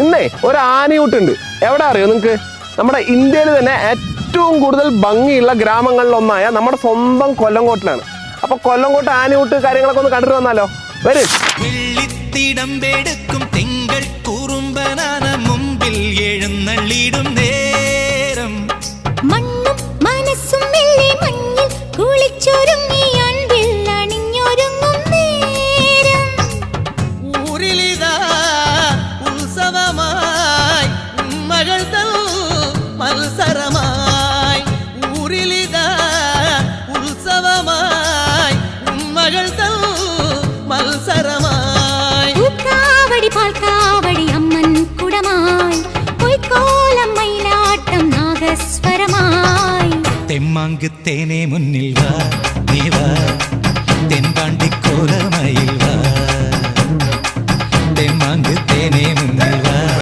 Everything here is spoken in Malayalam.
ഇന്നേ ഒരു ആനയൂട്ടുണ്ട്. എവിടെ അറിയോ നിങ്ങൾക്ക്? നമ്മുടെ ഇന്ത്യയിൽ തന്നെ ഏറ്റവും കൂടുതൽ ഭംഗിയുള്ള ഗ്രാമങ്ങളിലൊന്നായ നമ്മുടെ സ്വന്തം കൊല്ലങ്കോട്ടിലാണ്. അപ്പൊ കൊല്ലങ്കോട്ട് ആനയൂട്ട് കാര്യങ്ങളൊക്കെ ഒന്ന് കണ്ടിട്ട് വന്നാലോ? വരും. തിങ്കൾ കുറുമ്പനാന മുമ്പിൽ എഴുന്നള്ളിടും നേരം മണ്ണും മനസ്സും മെല്ലെ മഞ്ഞിൽ കുളിച്ചൊരുങ്ങി അൻപിൽ അണിഞ്ഞൊരുങ്ങും നേരം ഊരിലിതാ ഉത്സവമായി മകൾ തൽ മത്സരമായി ഊരിലിതാ ഉത്സവമായി മകൾ തൽ മത്സരമായി പാൽക്കാവടി അമ്മൻ കുടമായി പൊയ്ക്കോലം മയിലാട്ടം നാഗസ്വരമായി തെമ്മാങ്ക് തേനെ മുന്നിൽ വാ നീ വാ